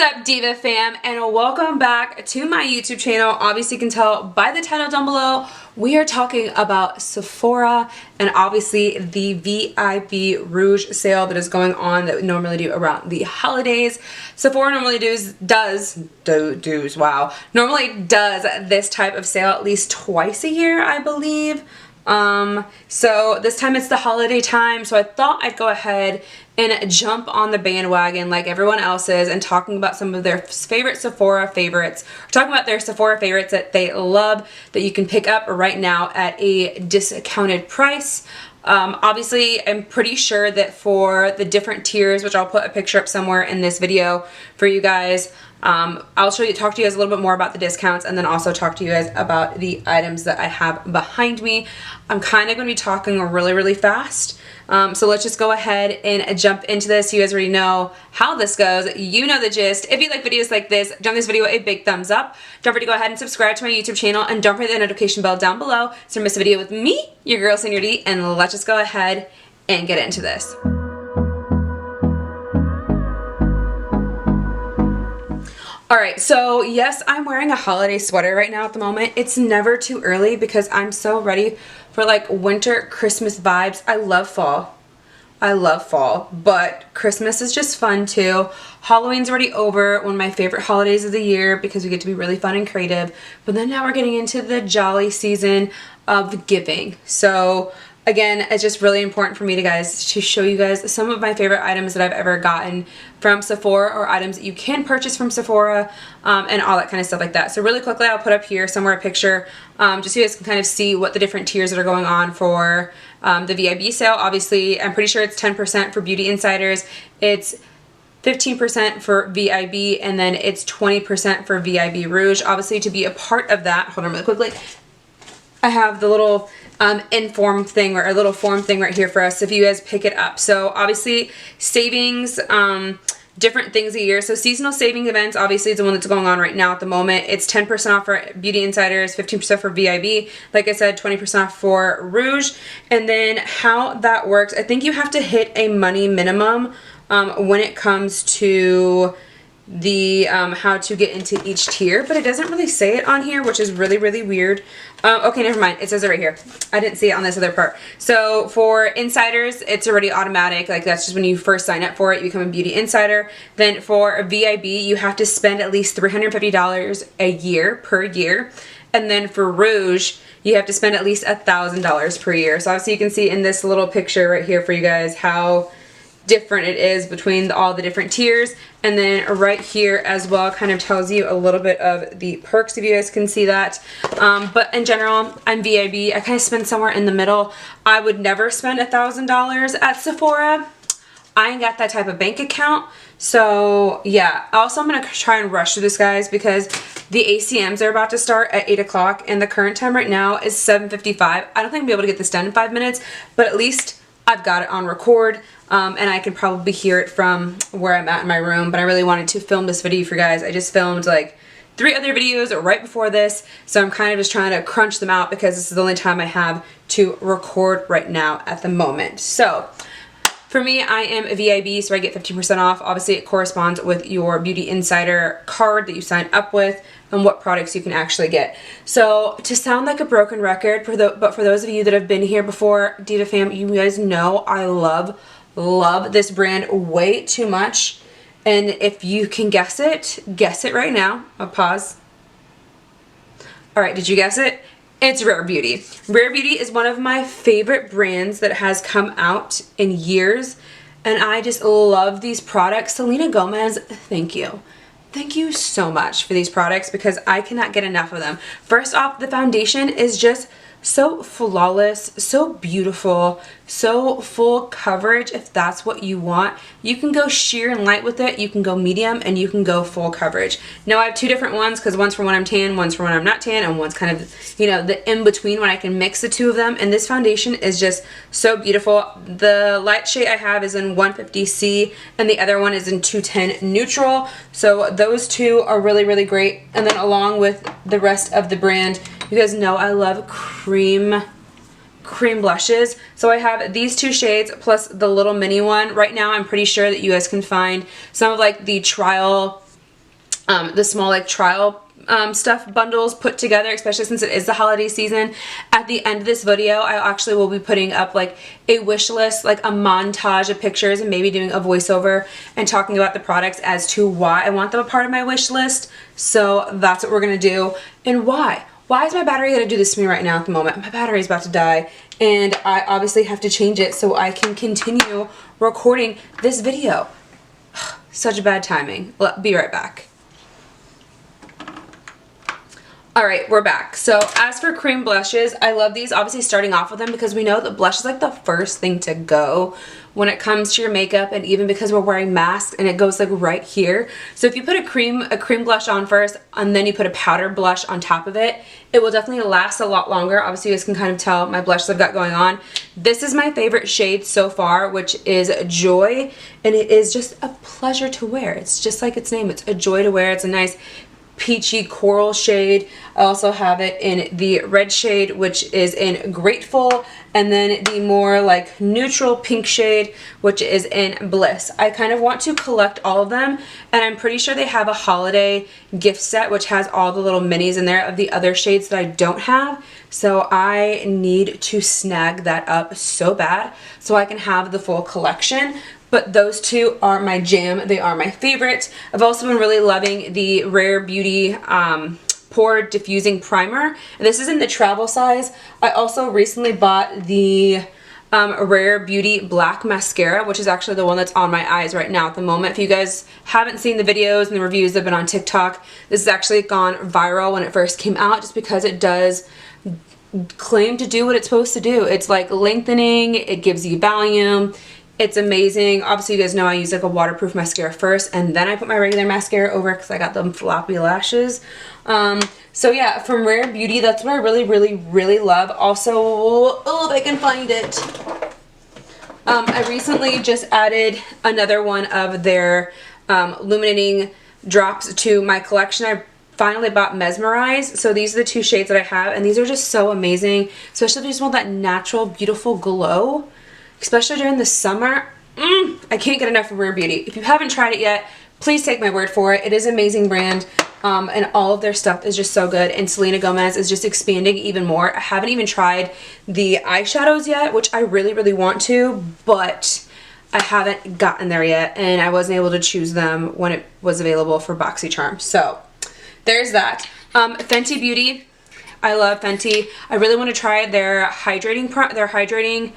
up, Diva fam, and welcome back to my YouTube channel. Obviously you can tell by the title down below, we are talking about Sephora and obviously the VIP Rouge sale that is going on that we normally do around the holidays. Sephora normally does this type of sale at least twice a year, I believe. So this time it's the holiday time, so I thought I'd go ahead and jump on the bandwagon like everyone else is and talking about some of their favorite Sephora favorites. We're talking about their Sephora favorites that they love that you can pick up right now at a discounted price. Obviously, I'm pretty sure that for the different tiers, which I'll put a picture up somewhere in this video for you guys, I'll talk to you guys a little bit more about the discounts and then also talk to you guys about the items that I have behind me. I'm kind of going to be talking really fast. So let's just go ahead and jump into this. You guys already know how this goes. You know the gist. If you like videos like this, give this video a big thumbs up. Don't forget to go ahead and subscribe to my YouTube channel and don't forget the notification bell down below so you don't miss a video with me, your girl Senior D, and let's just go ahead and get into this. Alright, so yes, I'm wearing a holiday sweater right now at the moment. It's never too early because I'm so ready for like winter Christmas vibes. I love fall. But Christmas is just fun too. Halloween's already over, one of my favorite holidays of the year because we get to be really fun and creative. But then now we're getting into the jolly season of giving. So again, it's just really important for me to show you guys some of my favorite items that I've ever gotten from Sephora or items that you can purchase from Sephora and all that kind of stuff like that. So really quickly, I'll put up here somewhere a picture just so you guys can kind of see what the different tiers that are going on for the VIP sale. Obviously, I'm pretty sure it's 10% for Beauty Insiders. It's 15% for VIB and then it's 20% for VIB Rouge. Obviously, to be a part of that, hold on really quickly, I have the little inform thing or a little form thing right here for us if you guys pick it up. So obviously savings, different things a year. So seasonal saving events obviously is the one that's going on right now at the moment. It's 10% off for Beauty Insiders, 15% for VIB. Like I said, 20% off for Rouge. And then how that works, I think you have to hit a money minimum when it comes to the how to get into each tier, but it doesn't really say it on here, which is really weird. Okay, never mind, it says it right here. I didn't see it on this other part. So for insiders, it's already automatic, like that's just when you first sign up for it, you become a beauty insider. Then for a VIB, you have to spend at least $350 a year per year, and then for Rouge, you have to spend at least $1,000 per year. So obviously you can see in this little picture right here for you guys how different it is between all the different tiers. And then right here as well kind of tells you a little bit of the perks if you guys can see that. But in general, I'm VIB. I kind of spend somewhere in the middle. I would never spend $1,000 at Sephora. I ain't got that type of bank account. So yeah, also I'm going to try and rush through this, guys, because the ACMs are about to start at 8 o'clock and the current time right now is 7:55. I don't think I'll be able to get this done in 5 minutes, but at least I've got it on record. And I can probably hear it from where I'm at in my room, but I really wanted to film this video for you guys. I just filmed like 3 other videos right before this, so I'm kind of just trying to crunch them out because this is the only time I have to record right now at the moment. So for me, I am a VIB, so I get 15% off. Obviously, it corresponds with your Beauty Insider card that you sign up with and what products you can actually get. So to sound like a broken record, but for those of you that have been here before, Diva fam, you guys know I love this brand way too much. And if you can guess it right now. I'll pause. Alright, did you guess it? It's Rare Beauty. Rare Beauty is one of my favorite brands that has come out in years, and I just love these products. Selena Gomez, thank you. Thank you so much for these products because I cannot get enough of them. First off, the foundation is just so flawless, so beautiful, so full coverage if that's what you want. You can go sheer and light with it, you can go medium, and you can go full coverage. Now I have 2 different ones because one's for when I'm tan, one's for when I'm not tan, and one's kind of, you know, the in-between when I can mix the 2 of them. And this foundation is just so beautiful. The light shade I have is in 150C and the other one is in 210 neutral. So those 2 are really great. And then along with the rest of the brand, you guys know I love cream blushes. So I have these 2 shades plus the little mini one. Right now I'm pretty sure that you guys can find some of like the trial the small like trial stuff bundles put together, especially since it is the holiday season. At the end of this video, I actually will be putting up like a wish list, like a montage of pictures, and maybe doing a voiceover and talking about the products as to why I want them a part of my wish list. So that's what we're gonna do. And why? Why is my battery gonna do this to me right now at the moment? My battery is about to die, and I obviously have to change it so I can continue recording this video. Such bad timing. Be right back. Alright, we're back. So as for cream blushes, I love these, obviously starting off with them because we know that blush is like the first thing to go when it comes to your makeup, and even because we're wearing masks and it goes like right here. So if you put a cream blush on first and then you put a powder blush on top of it, it will definitely last a lot longer. Obviously you guys can kind of tell my blushes I've got going on. This is my favorite shade so far, which is Joy, and it is just a pleasure to wear. It's just like its name, it's a joy to wear. It's a nice peachy coral shade. I also have it in the red shade, which is in Grateful, and then the more like neutral pink shade, which is in Bliss. I kind of want to collect all of them, and I'm pretty sure they have a holiday gift set which has all the little minis in there of the other shades that I don't have. So I need to snag that up so bad so I can have the full collection. But those two are my jam. They are my favorite. I've also been really loving the Rare Beauty Pore Diffusing Primer. And this is in the travel size. I also recently bought the Rare Beauty Black Mascara, which is actually the one that's on my eyes right now at the moment. If you guys haven't seen the videos and the reviews that have been on TikTok, this has actually gone viral when it first came out, just because it does claim to do what it's supposed to do. It's like lengthening, it gives you volume. It's amazing. Obviously you guys know I use like a waterproof mascara first, and then I put my regular mascara over because I got them floppy lashes. So yeah, from Rare Beauty, that's what I really love. Also, oh, if I can find it. I recently just added another one of their illuminating drops to my collection. I finally bought Mesmerize. So these are the two shades that I have, and these are just so amazing, especially if you just want that natural, beautiful glow. Especially during the summer. I can't get enough of Rare Beauty. If you haven't tried it yet, please take my word for it. It is an amazing brand, and all of their stuff is just so good. And Selena Gomez is just expanding even more. I haven't even tried the eyeshadows yet, which I really want to, but I haven't gotten there yet, and I wasn't able to choose them when it was available for BoxyCharm. So there's that. Fenty Beauty. I love Fenty. I really want to try their hydrating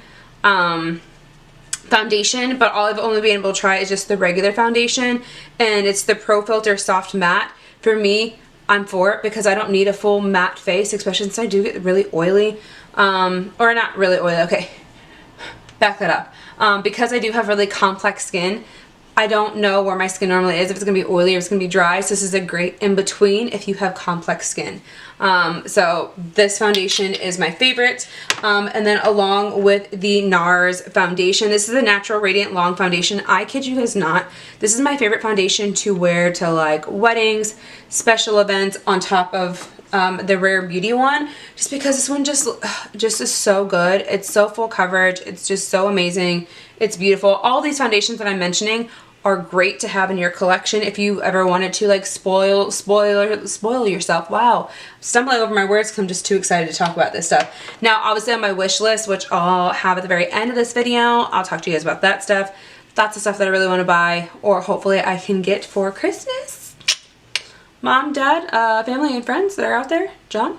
foundation, but all I've only been able to try is just the regular foundation, and it's the Pro Filter Soft Matte. For me, I'm for it because I don't need a full matte face, especially since I do get really oily, or not really oily, okay, back that up. Because I do have really complex skin, I don't know where my skin normally is, if it's going to be oily or if it's going to be dry, so this is a great in-between if you have complex skin. So this foundation is my favorite, and then along with the NARS foundation, this is a Natural Radiant Long Foundation. I kid you guys not, this is my favorite foundation to wear to like weddings, special events, on top of the Rare Beauty one, just because this one just is so good. It's so full coverage, it's just so amazing, it's beautiful. All these foundations that I'm mentioning are great to have in your collection if you ever wanted to like spoil yourself. Wow, I'm stumbling over my words because I'm just too excited to talk about this stuff. Now obviously on my wish list, which I'll have at the very end of this video, I'll talk to you guys about that stuff. That's the stuff that I really want to buy, or hopefully I can get for Christmas. Mom, Dad, family and friends that are out there, John.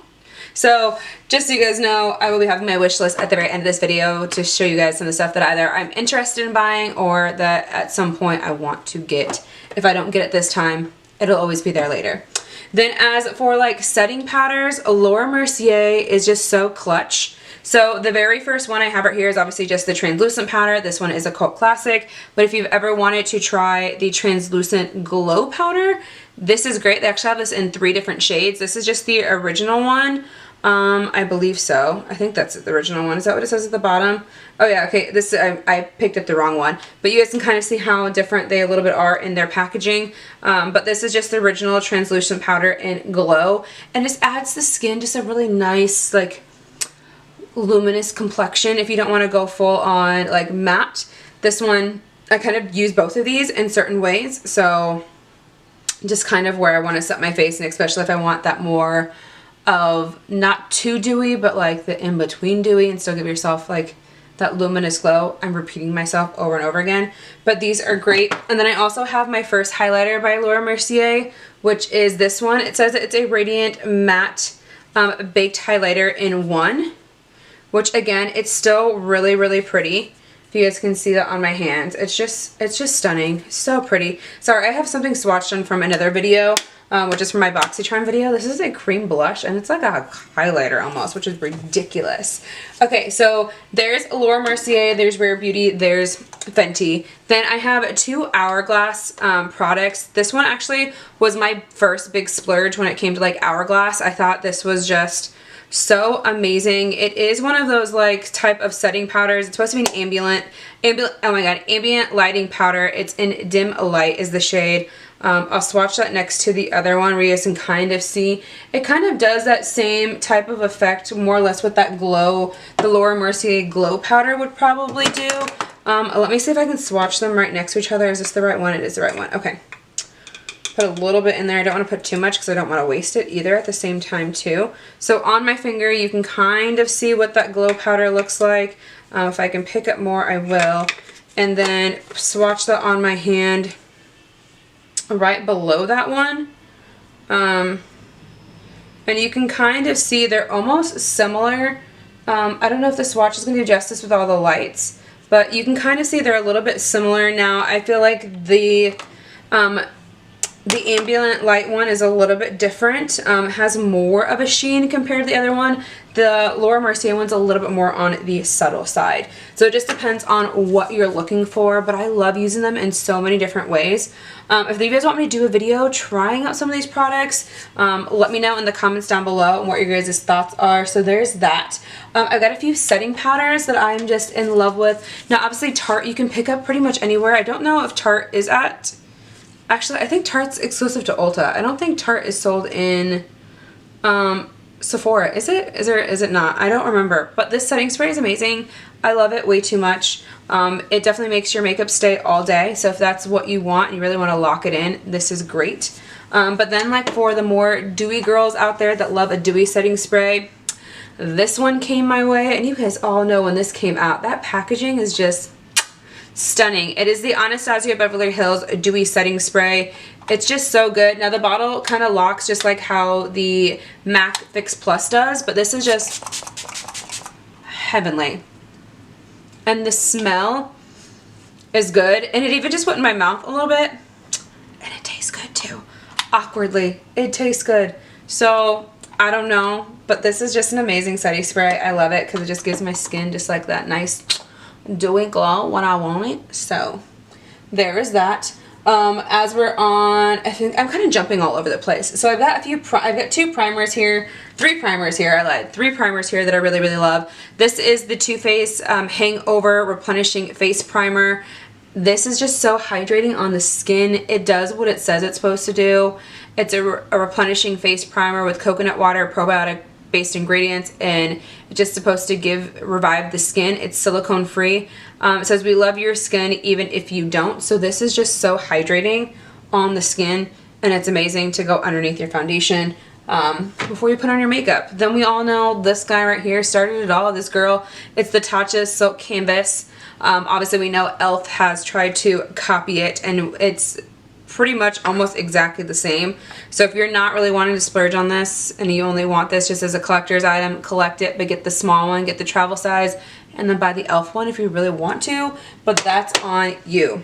So just so you guys know, I will be having my wish list at the very end of this video to show you guys some of the stuff that either I'm interested in buying or that at some point I want to get. If I don't get it this time, it'll always be there later. Then as for like setting powders, Laura Mercier is just so clutch. So the very first one I have right here is obviously just the translucent powder. This one is a cult classic, but if you've ever wanted to try the translucent glow powder, this is great. They actually have this in 3 different shades. This is just the original one. I believe so. I think that's the original one. Is that what it says at the bottom? Oh yeah, okay. This I picked up the wrong one. But you guys can kind of see how different they a little bit are in their packaging. But this is just the original translucent powder in Glow. And just adds the skin just a really nice, like, luminous complexion if you don't want to go full on, like, matte. This one, I kind of use both of these in certain ways. So just kind of where I want to set my face, and especially if I want that more of not too dewy, but like the in-between dewy, and still give yourself like that luminous glow. I'm repeating myself over and over again, but these are great. And then I also have my first highlighter by Laura Mercier, which is this one. It says that it's a radiant matte baked highlighter in one, which again, it's still really, really pretty. If you guys can see that on my hands, it's just stunning. So pretty. Sorry, I have something swatched on from another video, which is from my BoxyCharm video. This is a cream blush, and it's like a highlighter almost, which is ridiculous. Okay, so there's Laura Mercier, there's Rare Beauty, there's Fenty. Then I have two Hourglass products. This one actually was my first big splurge when it came to like Hourglass. I thought this was just so amazing. It is one of those like type of setting powders. It's supposed to be an ambient lighting powder. It's in Dim Light is the shade. I'll swatch that next to the other one where you guys can kind of see. It kind of does that same type of effect more or less with that glow the Laura Mercier glow powder would probably do. Let me see if I can swatch them right next to each other. Is this the right one? It is the right one. Okay. Put a little bit in there. I don't want to put too much because I don't want to waste it either at the same time too. So on my finger you can kind of see what that glow powder looks like. If I can pick up more I will. And then swatch that on my hand right below that one. And you can kind of see they're almost similar. I don't know if the swatch is going to do justice with all the lights, but you can kind of see they're a little bit similar. Now I feel like the ambient light one is a little bit different, has more of a sheen compared to the other one. The Laura Mercier one's a little bit more on the subtle side. So it just depends on what you're looking for, but I love using them in so many different ways. If you guys want me to do a video trying out some of these products, let me know in the comments down below and what your guys' thoughts are. So there's that. I've got a few setting powders that I'm just in love with. Now obviously Tarte you can pick up pretty much anywhere. I don't know if Tarte is at... Actually, I think Tarte's exclusive to Ulta. I don't think Tarte is sold in Sephora. Is it? Is it not? I don't remember. But this setting spray is amazing. I love it way too much. It definitely makes your makeup stay all day. So if that's what you want and you really want to lock it in, this is great. But then like for the more dewy girls out there that love a dewy setting spray, this one came my way. And you guys all know when this came out, that packaging is just... stunning. It is the Anastasia Beverly Hills Dewy Setting Spray. It's just so good. Now the bottle kind of locks just like how the MAC Fix Plus does, but this is just heavenly. And the smell is good. And it even just went in my mouth a little bit. And it tastes good too. Awkwardly. It tastes good. So, I don't know, but this is just an amazing setting spray. I love it because it just gives my skin just like that nice dewy glow when I want it. So there is that. As we're on, I think I'm kind of jumping all over the place. So I've got I've got three primers here. I lied. Three primers here that I really, really love. This is the Too Faced Hangover Replenishing Face Primer. This is just so hydrating on the skin. It does what it says it's supposed to do. It's a replenishing face primer with coconut water, probiotic based ingredients, and it's just supposed to revive the skin. It's silicone free. It says we love your skin even if you don't. So this is just so hydrating on the skin, and it's amazing to go underneath your foundation before you put on your makeup. Then we all know this guy right here started it all. This girl, it's the Tatcha Silk Canvas. Obviously we know e.l.f. has tried to copy it, and it's pretty much almost exactly the same. So if you're not really wanting to splurge on this and you only want this just as a collector's item, collect it, but get the small one, get the travel size, and then buy the e.l.f. one if you really want to, but that's on you.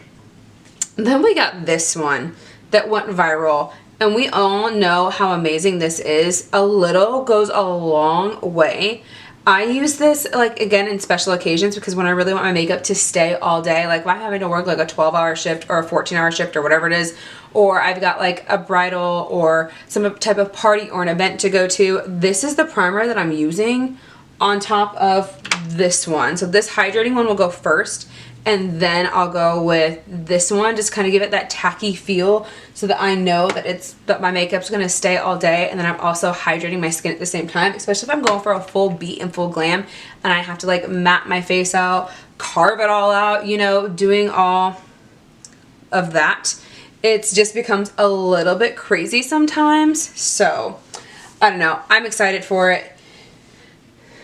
Then we got this one that went viral, and we all know how amazing this is. A little goes a long way. I use this, like, again, in special occasions because when I really want my makeup to stay all day, like if I'm having to work like a 12-hour shift or a 14-hour shift or whatever it is, or I've got like a bridal or some type of party or an event to go to, this is the primer that I'm using on top of this one. So this hydrating one will go first, and then I'll go with this one, just kind of give it that tacky feel so that I know that my makeup's gonna stay all day, and then I'm also hydrating my skin at the same time, especially if I'm going for a full beat and full glam and I have to like map my face out, carve it all out, you know, doing all of that. it just becomes a little bit crazy sometimes. So I don't know, I'm excited for it.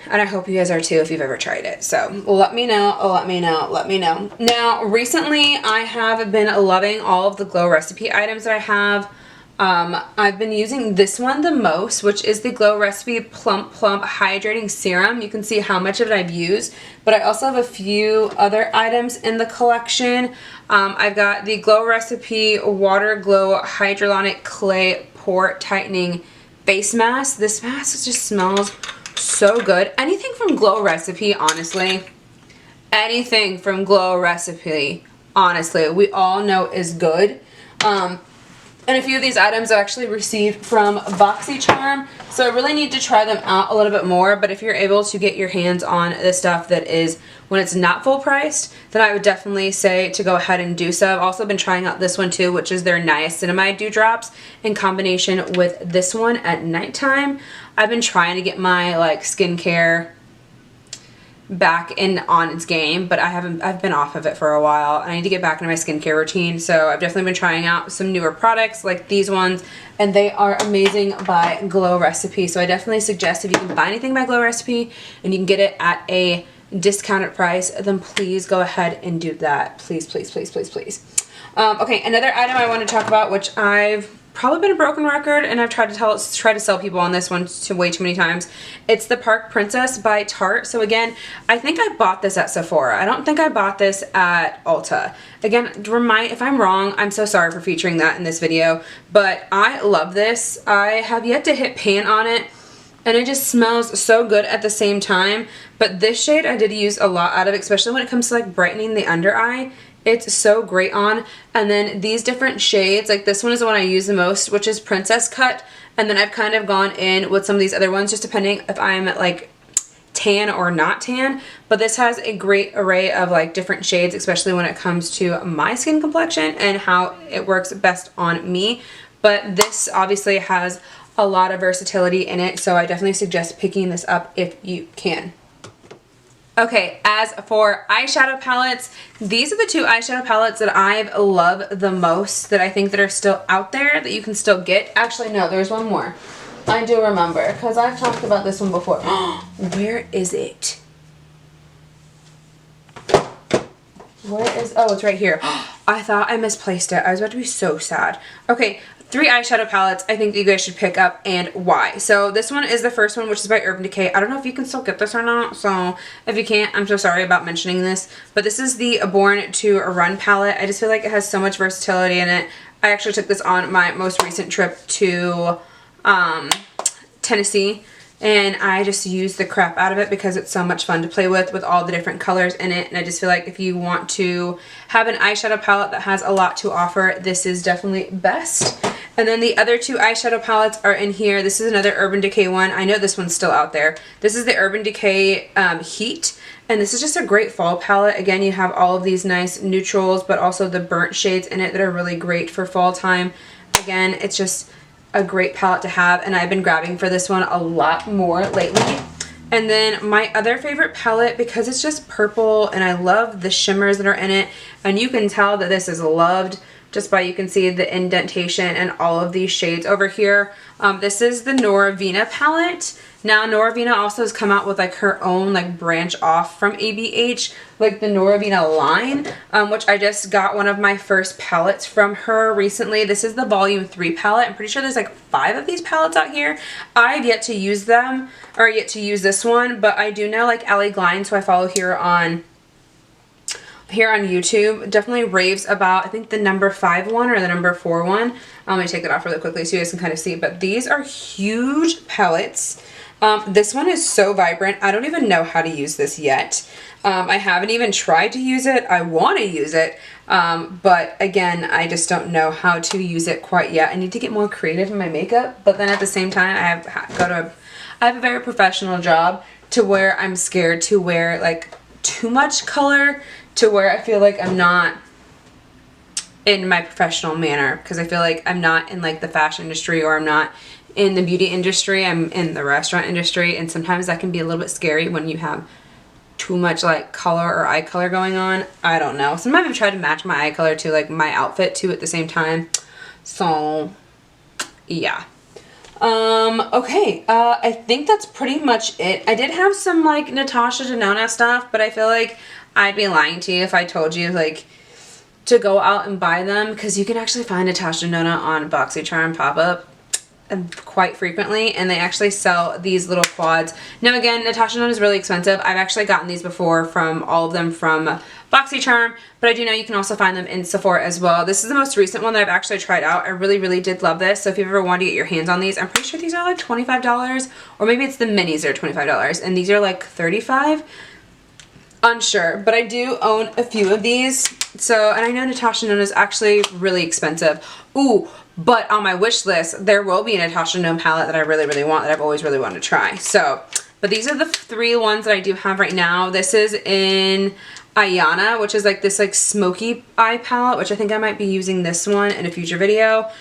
And I hope you guys are too if you've ever tried it. So let me know, let me know, let me know. Now, recently I have been loving all of the Glow Recipe items that I have. I've been using this one the most, which is the Glow Recipe Plump Plump Hydrating Serum. You can see how much of it I've used, but I also have a few other items in the collection. I've got the Glow Recipe Water Glow Hyaluronic Clay Pore Tightening Face Mask. This mask just smells so good. Anything from Glow Recipe, honestly. Anything from Glow Recipe, honestly, we all know is good. And a few of these items I actually received from BOXY Charm, so I really need to try them out a little bit more. But if you're able to get your hands on the stuff that is, when it's not full priced, then I would definitely say to go ahead and do so. I've also been trying out this one too, which is their Niacinamide Dewdrops in combination with this one at nighttime. I've been trying to get my like skincare back in on its game, but I've been off of it for a while. I need to get back into my skincare routine, so I've definitely been trying out some newer products like these ones, and they are amazing by Glow Recipe. So I definitely suggest if you can buy anything by Glow Recipe and you can get it at a discounted price, then please go ahead and do that. Please, please, please, please, please. Okay, another item I want to talk about, which I've probably been a broken record, and I've tried to sell people on this one way too many times. It's the Park Princess by Tarte. So again, I think I bought this at Sephora. I don't think I bought this at Ulta. Again, if I'm wrong, I'm so sorry for featuring that in this video, but I love this. I have yet to hit pan on it, and it just smells so good at the same time. But this shade I did use a lot out of, especially when it comes to like brightening the under eye. It's so great on. And then these different shades, like this one is the one I use the most, which is Princess Cut. And then I've kind of gone in with some of these other ones, just depending if I'm like tan or not tan. But this has a great array of like different shades, especially when it comes to my skin complexion and how it works best on me. But this obviously has a lot of versatility in it, so I definitely suggest picking this up if you can. Okay, as for eyeshadow palettes, these are the two eyeshadow palettes that I love the most, that I think that are still out there, that you can still get. Actually, no, there's one more. I do remember, because I've talked about this one before. Where is it? Where is, oh, it's right here. I thought I misplaced it. I was about to be so sad. Okay, 3 eyeshadow palettes I think that you guys should pick up, and why. So this one is the first one, which is by Urban Decay. I don't know if you can still get this or not, so if you can't, I'm so sorry about mentioning this. But this is the Born to Run palette. I just feel like it has so much versatility in it. I actually took this on my most recent trip to Tennessee, and I just used the crap out of it because it's so much fun to play with all the different colors in it. And I just feel like if you want to have an eyeshadow palette that has a lot to offer, this is definitely best. And then the other 2 eyeshadow palettes are in here. This is another Urban Decay one. I know this one's still out there. This is the Urban Decay Heat, and this is just a great fall palette. Again, you have all of these nice neutrals, but also the burnt shades in it that are really great for fall time. Again, it's just a great palette to have, and I've been grabbing for this one a lot more lately. And then my other favorite palette, because it's just purple and I love the shimmers that are in it, and you can tell that this is loved just by, you can see the indentation and all of these shades over here. This is the Noravina palette. Now Noravina also has come out with like her own like branch off from ABH, like the Noravina line, which I just got one of my first palettes from her recently. This is the volume 3 palette. I'm pretty sure there's like 5 of these palettes out here. I've yet to use them, or yet to use this one, but I do know like Allie Glines, who I follow here on YouTube, definitely raves about, I think, the number 5 one or the number 4 one. Let me take it off really quickly so you guys can kind of see. But these are huge palettes. This one is so vibrant. I don't even know how to use this yet. I haven't even tried to use it. I want to use it. But again, I just don't know how to use it quite yet. I need to get more creative in my makeup. But then at the same time, I have a very professional job to where I'm scared to wear like too much color, to where I feel like I'm not in my professional manner, because I feel like I'm not in like the fashion industry, or I'm not in the beauty industry. I'm in the restaurant industry, and sometimes that can be a little bit scary when you have too much like color or eye color going on. I don't know. Sometimes I've tried to match my eye color to like my outfit too at the same time. So yeah. Okay, I think that's pretty much it. I did have some like Natasha Denona stuff, but I feel like I'd be lying to you if I told you like to go out and buy them, because you can actually find Natasha Denona on BoxyCharm pop-up quite frequently, and they actually sell these little quads. Now again, Natasha Denona is really expensive. I've actually gotten these before from all of them from BoxyCharm, but I do know you can also find them in Sephora as well. This is the most recent one that I've actually tried out. I really did love this. So if you ever want to get your hands on these, I'm pretty sure these are like $25, or maybe it's the minis that are $25, and these are like $35. Unsure, but I do own a few of these. So, and I know Natasha Denona is actually really expensive. Ooh, but on my wish list, there will be a Natasha Denona palette that I really want, that I've always really wanted to try. So, but these are the 3 ones that I do have right now. This is in Ayana, which is like this like smoky eye palette, which I think I might be using this one in a future video.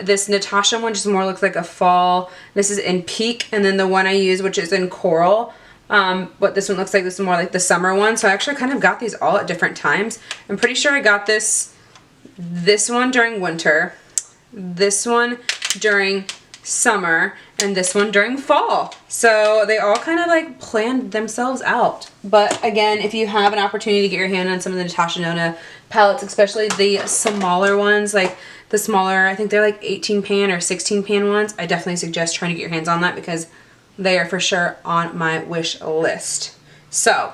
This Natasha one just more looks like a fall. This is in Peak, and then the one I use, which is in Coral. What this one looks like, this is more like the summer one. So I actually kind of got these all at different times. I'm pretty sure I got this one during winter, this one during summer, and this one during fall. So they all kind of like planned themselves out. But again, if you have an opportunity to get your hand on some of the Natasha Denona palettes, especially the smaller ones, like the smaller, I think they're like 18 pan or 16 pan ones, I definitely suggest trying to get your hands on that, because they are for sure on my wish list. So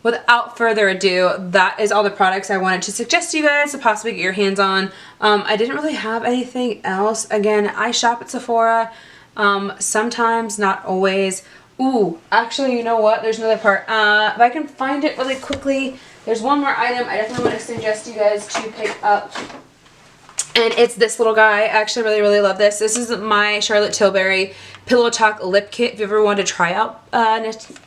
without further ado, that is all the products I wanted to suggest to you guys to possibly get your hands on. I didn't really have anything else. Again, I shop at Sephora. Sometimes, not always. Ooh, actually, you know what? There's another part. If I can find it really quickly, there's one more item I definitely want to suggest you guys to pick up. And it's this little guy. I actually really love this. This is my Charlotte Tilbury Pillow Talk Lip Kit. If you ever wanted to try out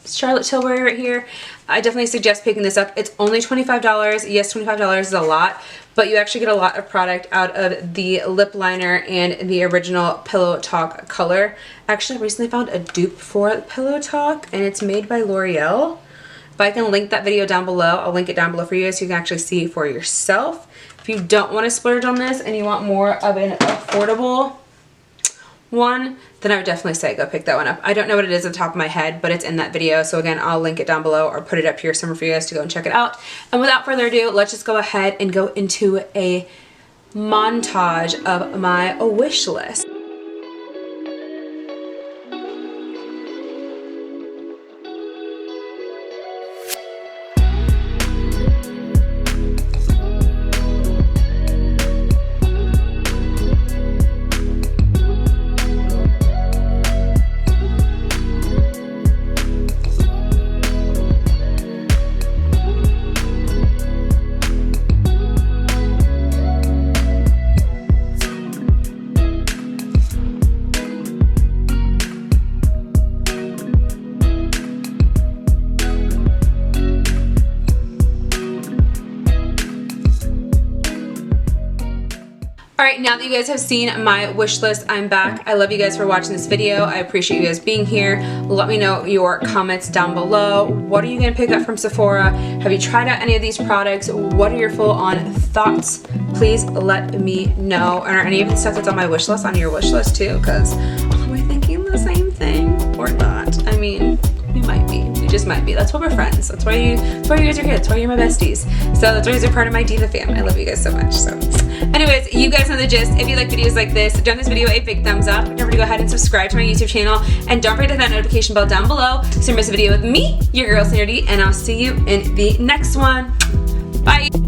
Charlotte Tilbury right here, I definitely suggest picking this up. It's only $25. Yes, $25 is a lot, but you actually get a lot of product out of the lip liner and the original Pillow Talk color. Actually, I recently found a dupe for Pillow Talk, and it's made by L'Oreal. If I can link that video down below, I'll link it down below for you so you can actually see for yourself. If you don't want to splurge on this and you want more of an affordable one, then I would definitely say go pick that one up. I don't know what it is at the top of my head, but it's in that video. So again, I'll link it down below or put it up here somewhere for you guys to go and check it out. And without further ado, let's just go ahead and go into a montage of my wish list. Alright, now that you guys have seen my wish list, I'm back. I love you guys for watching this video. I appreciate you guys being here. Let me know your comments down below. What are you going to pick up from Sephora? Have you tried out any of these products? What are your full-on thoughts? Please let me know. And are any of the stuff that's on my wish list on your wish list too? Because am I thinking the same thing or not? I mean, we might be. We just might be. That's why we're friends. That's why you guys are here. That's why you're my besties. So that's why you're part of my Diva fam. I love you guys so much. So anyways, you guys know the gist. If you like videos like this, give this video a big thumbs up. Remember to go ahead and subscribe to my YouTube channel. And don't forget to hit that notification bell down below so you don't miss a video with me, your girl Sandra D, and I'll see you in the next one. Bye.